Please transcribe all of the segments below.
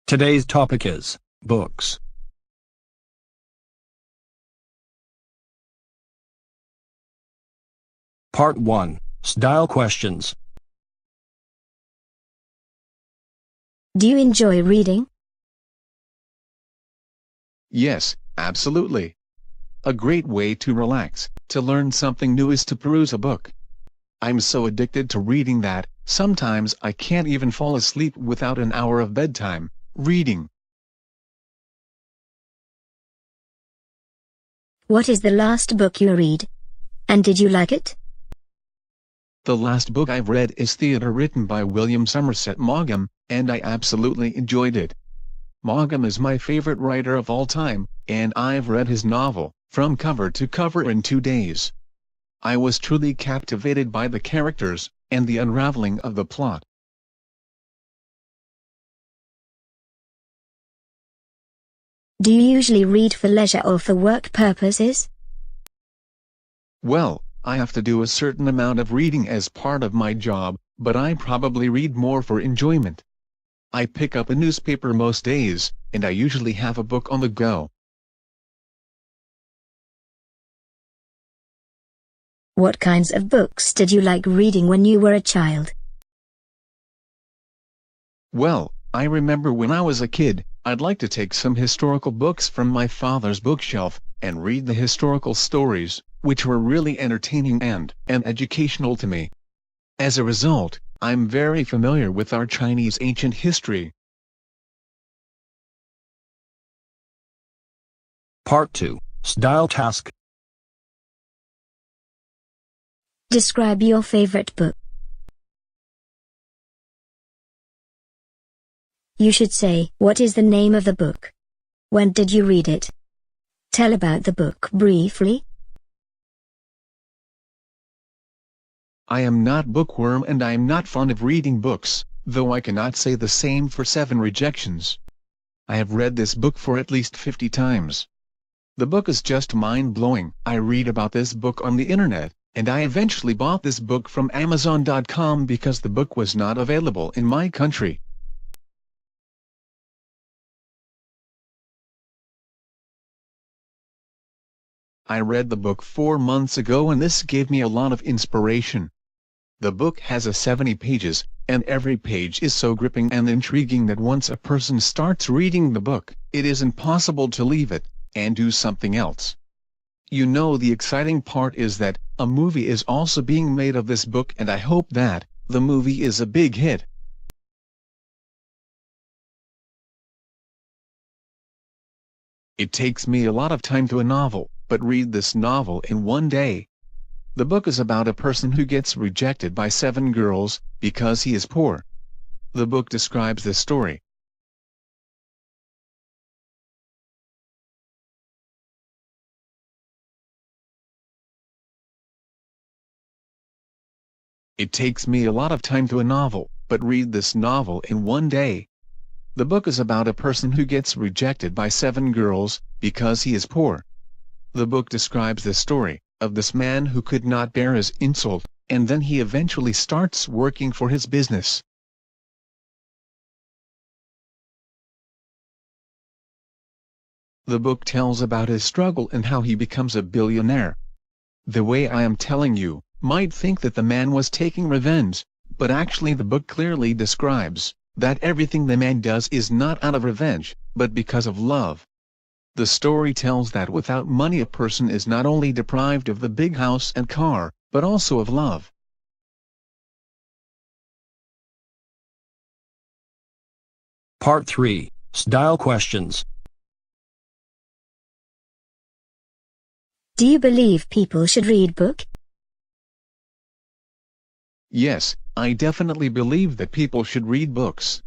Today's topic is books. Part 1. Style questions. Do you enjoy reading? Yes, absolutely. A great way to relax, to learn something new is to peruse a book. I'm so addicted to reading that, sometimes I can't even fall asleep without an hour of bedtime reading. What is the last book you read? And did you like it? The last book I've read is Theatre, written by William Somerset Maugham, and I absolutely enjoyed it. Maugham is my favorite writer of all time, and I've read his novel, from cover to cover, in 2 days. I was truly captivated by the characters, and the unraveling of the plot. Do you usually read for leisure or for work purposes? Well, I have to do a certain amount of reading as part of my job, but I probably read more for enjoyment. I pick up a newspaper most days, and I usually have a book on the go. What kinds of books did you like reading when you were a child? Well, I remember when I was a kid, I'd like to take some historical books from my father's bookshelf, and read the historical stories, which were really entertaining and educational to me. As a result, I'm very familiar with our Chinese ancient history. Part 2. Style task. Describe your favorite book. You should say, what is the name of the book? When did you read it? Tell about the book briefly. I am not bookworm and I am not fond of reading books, though I cannot say the same for 7 Rejections. I have read this book for at least 50 times. The book is just mind-blowing. I read about this book on the internet, and I eventually bought this book from Amazon.com because the book was not available in my country. I read the book 4 months ago and this gave me a lot of inspiration. The book has 70 pages, and every page is so gripping and intriguing that once a person starts reading the book, it is impossible to leave it and do something else. You know, the exciting part is that a movie is also being made of this book, and I hope that the movie is a big hit. It takes me a lot of time to a novel, but read this novel in 1 day. The book is about a person who gets rejected by 7 girls because he is poor. The book describes the story. It takes me a lot of time to a novel, but read this novel in 1 day. The book is about a person who gets rejected by 7 girls because he is poor. The book describes the story of this man who could not bear his insult, and then he eventually starts working for his business. The book tells about his struggle and how he becomes a billionaire. The way I am telling you might think that the man was taking revenge, but actually the book clearly describes that everything the man does is not out of revenge, but because of love. The story tells that without money a person is not only deprived of the big house and car, but also of love. Part 3. Style questions. Do you believe people should read books? Yes, I definitely believe that people should read books.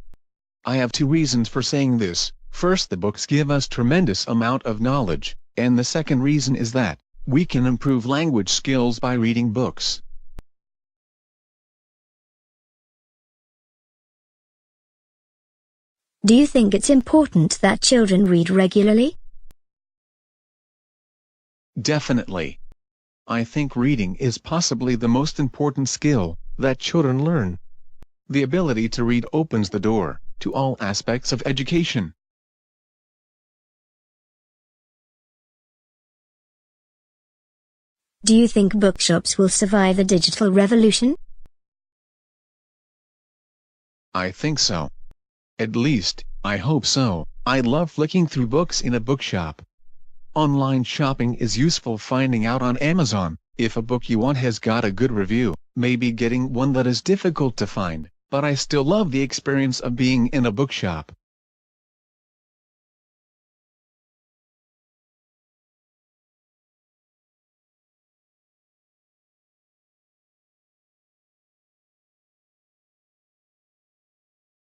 I have 2 reasons for saying this. First, the books give us tremendous amount of knowledge, and the second reason is that we can improve language skills by reading books. Do you think it's important that children read regularly? Definitely. I think reading is possibly the most important skill that children learn. The ability to read opens the door to all aspects of education. Do you think bookshops will survive the digital revolution? I think so. At least, I hope so. I love flicking through books in a bookshop. Online shopping is useful, finding out on Amazon if a book you want has got a good review, maybe getting one that is difficult to find, but I still love the experience of being in a bookshop.